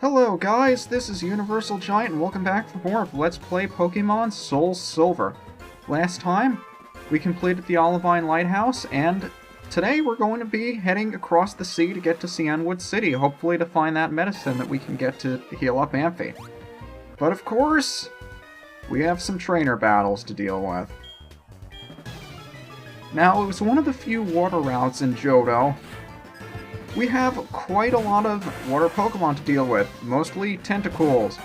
Hello guys, this is UniversalGiant and welcome back for more of Let's Play Pokémon SoulSilver. Last time, we completed the Olivine Lighthouse, and today we're going to be heading across the sea to get to Cianwood City, hopefully to find that medicine that we can get to heal up Amphi. But of course, we have some trainer battles to deal with. Now, it was one of the few water routes in Johto. We have quite a lot of water Pokemon to deal with, mostly Tentacools.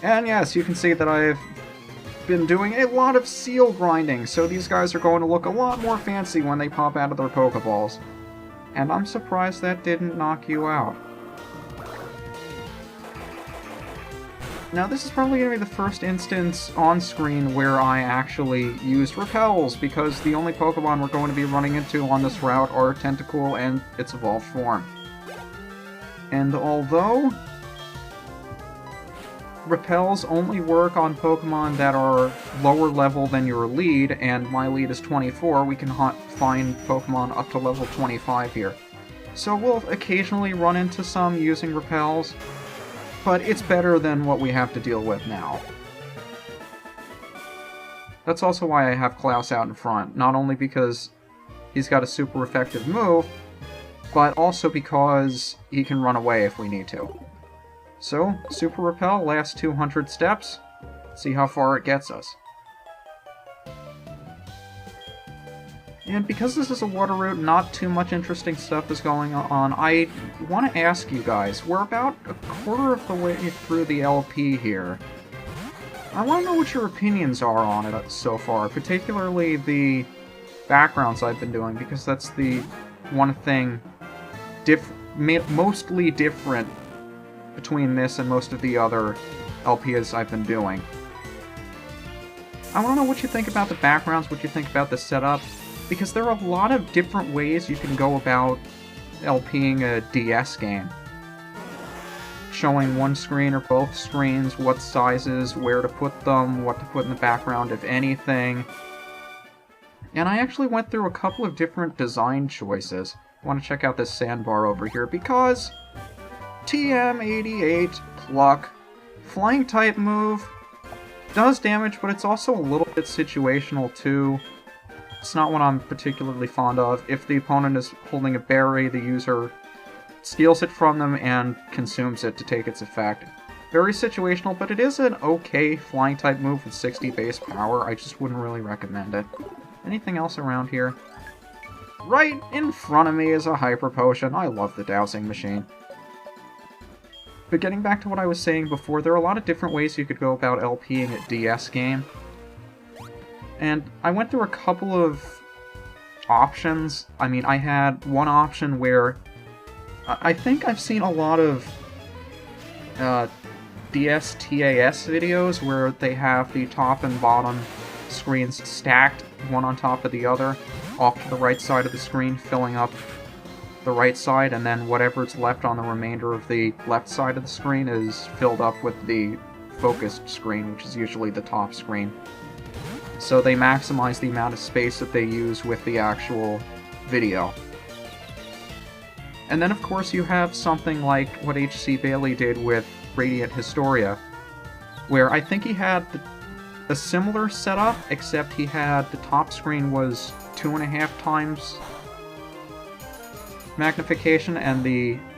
And yes, you can see that I've been doing a lot of seal grinding, so these guys are going to look a lot more fancy when they pop out of their Pokeballs. And I'm surprised that didn't knock you out. Now, this is probably going to be the first instance on screen where I actually used repels, because the only Pokemon we're going to be running into on this route are Tentacool and its evolved form. And although repels only work on Pokemon that are lower level than your lead, and my lead is 24, we can find Pokemon up to level 25 here. So we'll occasionally run into some using repels, but it's better than what we have to deal with now. That's also why I have Klaus out in front, not only because he's got a super effective move, but also because he can run away if we need to. So, Super Repel lasts 200 steps, see how far it gets us. And because this is a water route, not too much interesting stuff is going on. I want to ask you guys, we're about a quarter of the way through the LP here. I want to know what your opinions are on it so far, particularly the backgrounds I've been doing, because that's the one thing mostly different between this and most of the other LPs I've been doing. I want to know what you think about the backgrounds, what you think about the setup, because there are a lot of different ways you can go about LPing a DS game. Showing one screen or both screens, what sizes, where to put them, what to put in the background, if anything. And I actually went through a couple of different design choices. I want to check out this sandbar over here, because TM88 Pluck, flying type move, does damage, but it's also a little bit situational too. It's not one I'm particularly fond of. If the opponent is holding a berry, the user steals it from them and consumes it to take its effect. Very situational, but it is an okay flying type move with 60 base power. I just wouldn't really recommend it. Anything else around here? Right in front of me is a Hyper Potion. I love the dowsing machine. But getting back to what I was saying before, there are a lot of different ways you could go about LPing a DS game. And I went through a couple of options. I mean, I had one option where I think I've seen a lot of DS-TAS videos where they have the top and bottom screens stacked, one on top of the other, off to the right side of the screen, filling up the right side, and then whatever's left on the remainder of the left side of the screen is filled up with the focused screen, which is usually the top screen. So they maximize the amount of space that they use with the actual video. And then of course you have something like what H.C. Bailey did with Radiant Historia, where I think he had a similar setup, except he had the top screen was 2.5 times magnification, and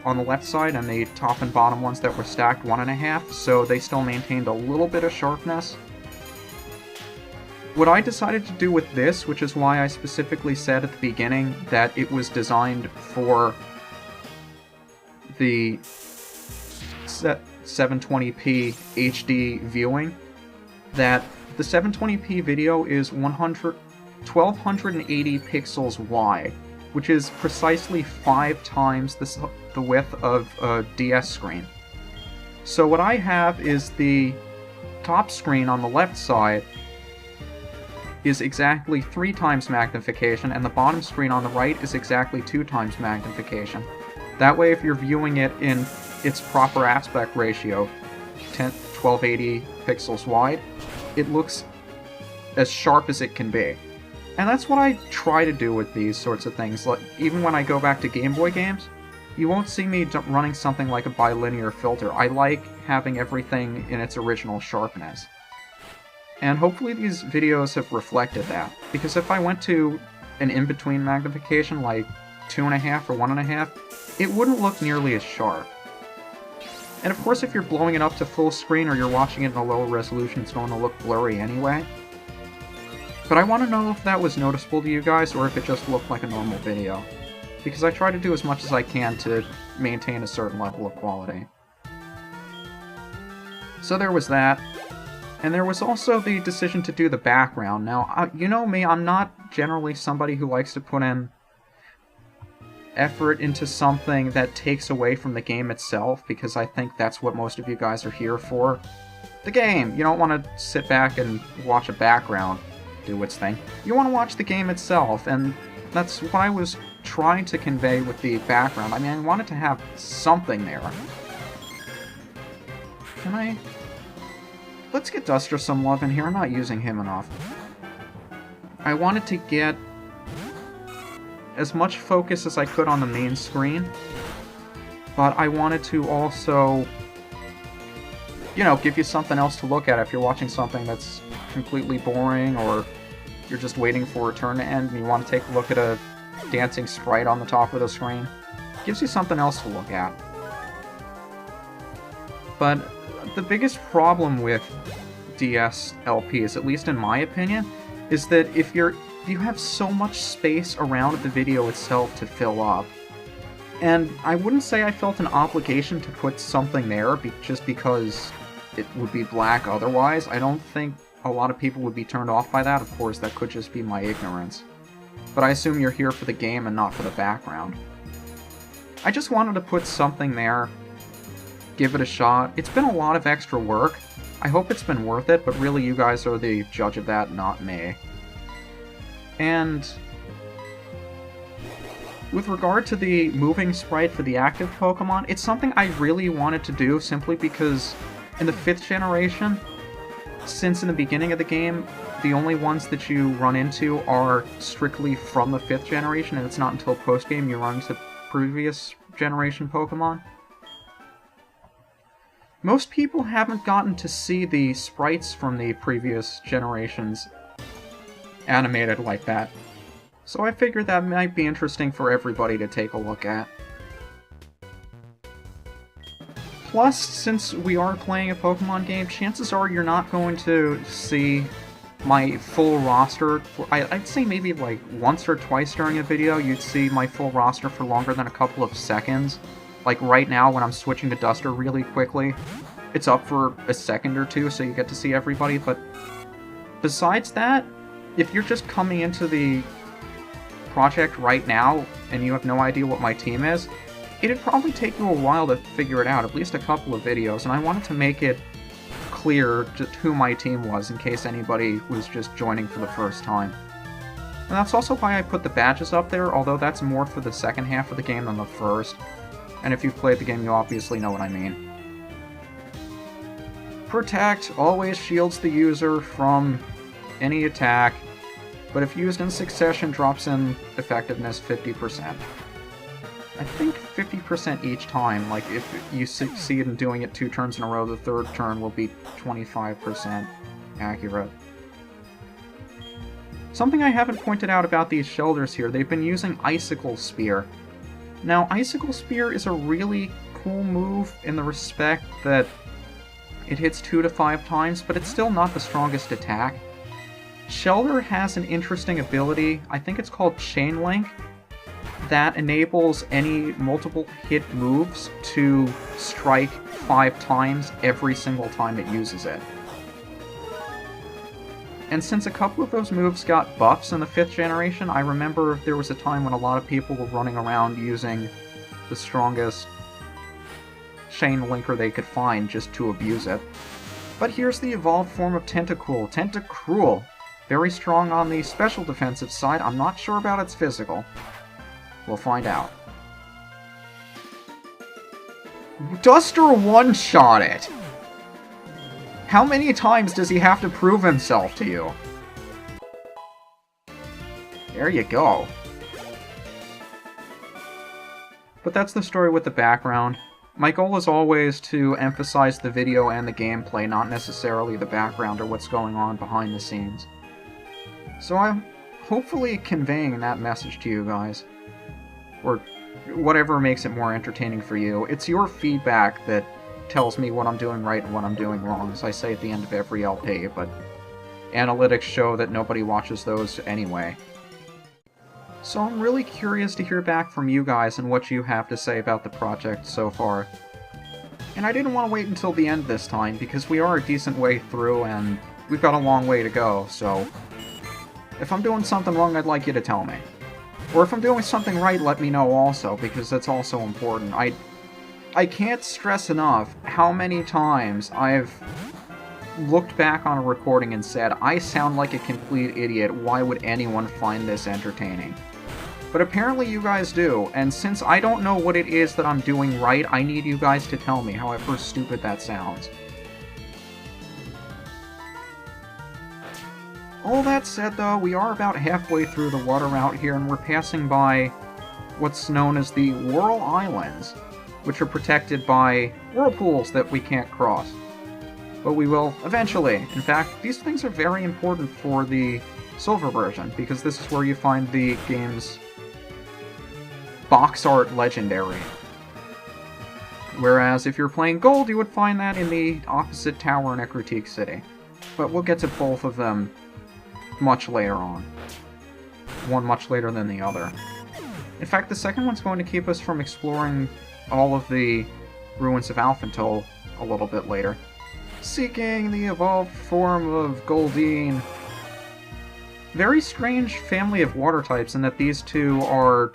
on the left side, and the top and bottom ones that were stacked 1.5, so they still maintained a little bit of sharpness. What I decided to do with this, which is why I specifically said at the beginning that it was designed for the 720p HD viewing, that the 720p video is 1280 pixels wide, which is precisely 5 times the width of a DS screen. So what I have is the top screen on the left side is exactly 3 times magnification, and the bottom screen on the right is exactly 2 times magnification. That way, if you're viewing it in its proper aspect ratio, 1280 pixels wide, it looks as sharp as it can be. And that's what I try to do with these sorts of things. Like, even when I go back to Game Boy games, you won't see me running something like a bilinear filter. I like having everything in its original sharpness. And hopefully these videos have reflected that, because if I went to an in-between magnification like 2.5 or 1.5, it wouldn't look nearly as sharp. And of course if you're blowing it up to full screen or you're watching it in a lower resolution, it's going to look blurry anyway. But I want to know if that was noticeable to you guys, or if it just looked like a normal video. Because I try to do as much as I can to maintain a certain level of quality. So there was that. And there was also the decision to do the background. Now, you know me, I'm not generally somebody who likes to put in effort into something that takes away from the game itself, because I think that's what most of you guys are here for. The game! You don't want to sit back and watch a background do its thing. You want to watch the game itself, and that's what I was trying to convey with the background. I mean, I wanted to have something there. Can I... Let's get Duster some love in here. I'm not using him enough. I wanted to get as much focus as I could on the main screen, but I wanted to also, you know, give you something else to look at if you're watching something that's completely boring, or you're just waiting for a turn to end and you want to take a look at a dancing sprite on the top of the screen. It gives you something else to look at. But the biggest problem with DS LPs, at least in my opinion, is that if you have so much space around the video itself to fill up. And I wouldn't say I felt an obligation to put something there just because it would be black otherwise. I don't think a lot of people would be turned off by that. Of course, that could just be my ignorance. But I assume you're here for the game and not for the background. I just wanted to put something there, give it a shot. It's been a lot of extra work. I hope it's been worth it, but really you guys are the judge of that, not me. And with regard to the moving sprite for the active Pokemon, it's something I really wanted to do simply because in the 5th generation, since in the beginning of the game, the only ones that you run into are strictly from the 5th generation, and it's not until post-game you run into previous generation Pokemon. Most people haven't gotten to see the sprites from the previous generations animated like that, so I figured that might be interesting for everybody to take a look at. Plus, since we are playing a Pokemon game, chances are you're not going to see my full roster. I'd say maybe like once or twice during a video you'd see my full roster for longer than a couple of seconds. Like right now when I'm switching to Duster really quickly, it's up for a second or two so you get to see everybody, but besides that, if you're just coming into the project right now and you have no idea what my team is, it'd probably take you a while to figure it out, at least a couple of videos, and I wanted to make it clear just who my team was in case anybody was just joining for the first time. And that's also why I put the badges up there, although that's more for the second half of the game than the first. And if you've played the game, you obviously know what I mean. Protect always shields the user from any attack, but if used in succession drops in effectiveness 50%. I think 50% each time, like if you succeed in doing it 2 turns in a row, the 3rd turn will be 25% accurate. Something I haven't pointed out about these shoulders here, they've been using Icicle Spear. Now, Icicle Spear is a really cool move in the respect that it hits 2 to 5 times, but it's still not the strongest attack. Shellder has an interesting ability, I think it's called Chain Link, that enables any multiple hit moves to strike 5 times every single time it uses it. And since a couple of those moves got buffs in the 5th generation, I remember there was a time when a lot of people were running around using the strongest Chain Linker they could find just to abuse it. But here's the evolved form of Tentacruel. Tentacruel. Very strong on the special defensive side. I'm not sure about its physical. We'll find out. Duster one-shot it! How many times does he have to prove himself to you? There you go. But that's the story with the background. My goal is always to emphasize the video and the gameplay, not necessarily the background or what's going on behind the scenes. So I'm hopefully conveying that message to you guys. Or whatever makes it more entertaining for you. It's your feedback that tells me what I'm doing right and what I'm doing wrong, as I say at the end of every LP, but analytics show that nobody watches those anyway. So I'm really curious to hear back from you guys and what you have to say about the project so far. And I didn't want to wait until the end this time, because we are a decent way through and we've got a long way to go, so if I'm doing something wrong, I'd like you to tell me. Or if I'm doing something right, let me know also, because that's also important. I can't stress enough how many times I've looked back on a recording and said, I sound like a complete idiot, why would anyone find this entertaining? But apparently you guys do, and since I don't know what it is that I'm doing right, I need you guys to tell me, however stupid that sounds. All that said though, we are about halfway through the water route here, and we're passing by what's known as the Whirl Islands, which are protected by whirlpools that we can't cross. But we will eventually. In fact, these things are very important for the Silver version, because this is where you find the game's box art legendary. Whereas if you're playing Gold, you would find that in the opposite tower in Ecruteak City. But we'll get to both of them much later on. One much later than the other. In fact, the second one's going to keep us from exploring all of the ruins of Alphental a little bit later. Seeking the evolved form of Goldeen. Very strange family of water types in that these two are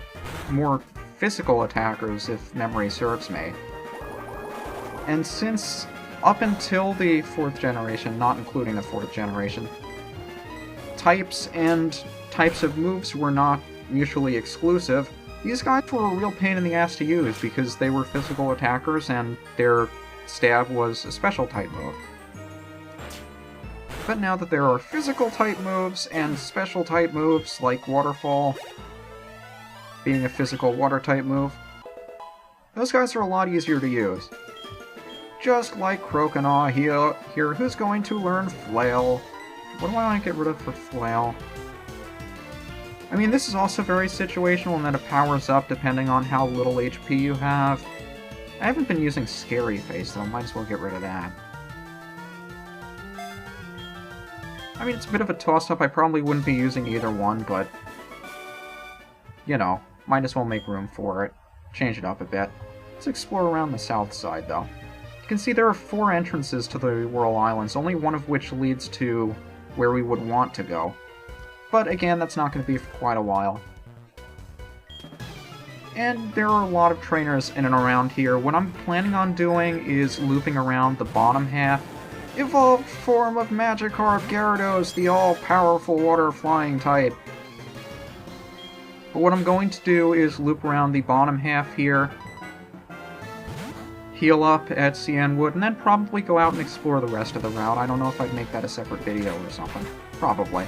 more physical attackers, if memory serves me. And since up until the 4th generation, not including the 4th generation, types and types of moves were not mutually exclusive, these guys were a real pain in the ass to use because they were physical attackers and their stab was a special type move. But now that there are physical type moves and special type moves like Waterfall being a physical water type move, those guys are a lot easier to use. Just like Croconaw here, who's going to learn Flail. What do I want to get rid of for Flail? I mean, this is also very situational in that it powers up depending on how little HP you have. I haven't been using Scary Face, though. Might as well get rid of that. I mean, it's a bit of a toss-up. I probably wouldn't be using either one, but you know, might as well make room for it. Change it up a bit. Let's explore around the south side, though. You can see there are 4 entrances to the Whirl Islands, only one of which leads to where we would want to go. But again, that's not going to be for quite a while. And there are a lot of trainers in and around here. What I'm planning on doing is looping around the bottom half. Evolved form of Magikarp Gyarados, the all-powerful water-flying type. But what I'm going to do is loop around the bottom half here, heal up at Cianwood, and then probably go out and explore the rest of the route. I don't know if I'd make that a separate video or something. Probably.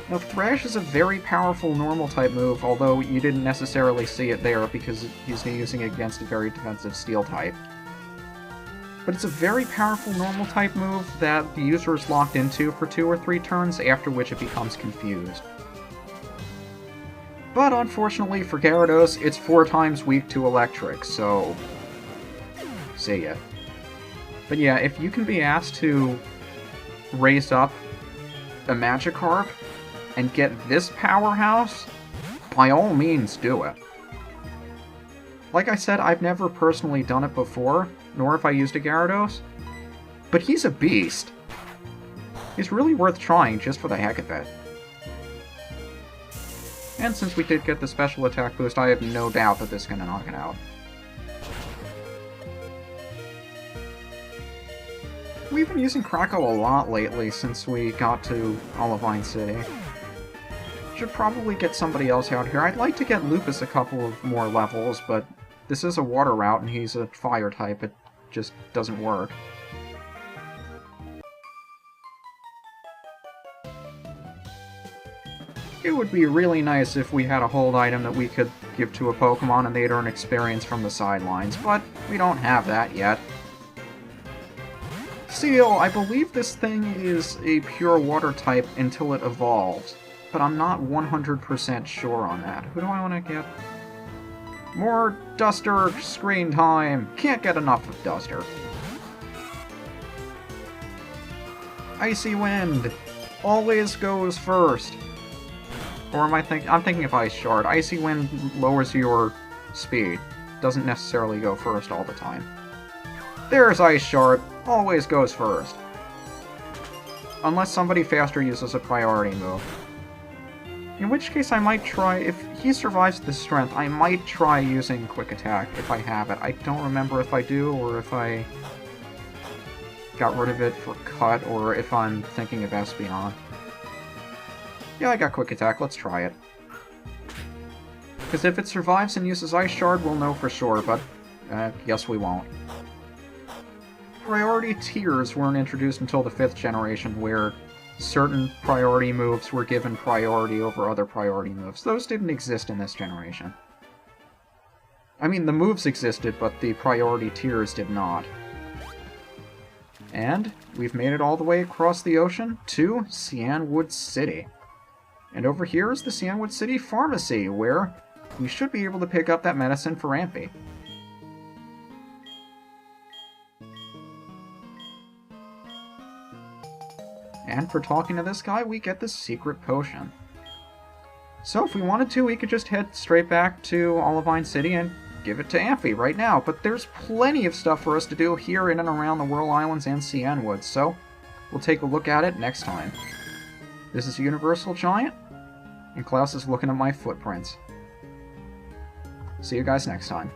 Now, Thrash is a very powerful normal-type move, although you didn't necessarily see it there because he's using it against a very defensive Steel-type. But it's a very powerful normal-type move that the user is locked into for 2 or 3 turns, after which it becomes confused. But unfortunately for Gyarados, it's 4 times weak to Electric, so see ya. But yeah, if you can be asked to raise up a Magikarp and get this powerhouse, by all means do it. Like I said, I've never personally done it before, nor have I used a Gyarados, but he's a beast. He's really worth trying just for the heck of it. And since we did get the special attack boost, I have no doubt that this is going to knock it out. We've been using Krakow a lot lately since we got to Olivine City. Should probably get somebody else out here. I'd like to get Lupus a couple of more levels, but this is a water route and he's a fire type. It just doesn't work. It would be really nice if we had a hold item that we could give to a Pokemon and they'd earn experience from the sidelines, but we don't have that yet. Seal, I believe this thing is a pure water type until it evolves, but I'm not 100% sure on that. Who do I want to get? More Duster screen time! Can't get enough of Duster. Icy Wind always goes first. Or am I thinking? I'm thinking of Ice Shard. Icy Wind lowers your speed. Doesn't necessarily go first all the time. There's Ice Shard. Always goes first. Unless somebody faster uses a priority move. In which case I might try, if he survives the strength, I might try using Quick Attack if I have it. I don't remember if I do, or if I got rid of it for Cut, or if I'm thinking of Espeon. Yeah, I got Quick Attack, let's try it. Because if it survives and uses Ice Shard, we'll know for sure, but guess we won't. Priority tiers weren't introduced until the 5th generation, where certain priority moves were given priority over other priority moves. Those didn't exist in this generation. I mean, the moves existed, but the priority tiers did not. And we've made it all the way across the ocean to Cianwood City. And over here is the Cianwood City Pharmacy, where we should be able to pick up that medicine for Rampy. And for talking to this guy, we get the secret potion. So if we wanted to, we could just head straight back to Olivine City and give it to Amphy right now. But there's plenty of stuff for us to do here in and around the Whirl Islands and Cianwood, so we'll take a look at it next time. This is UniversalGiant, and Klaus is looking at my footprints. See you guys next time.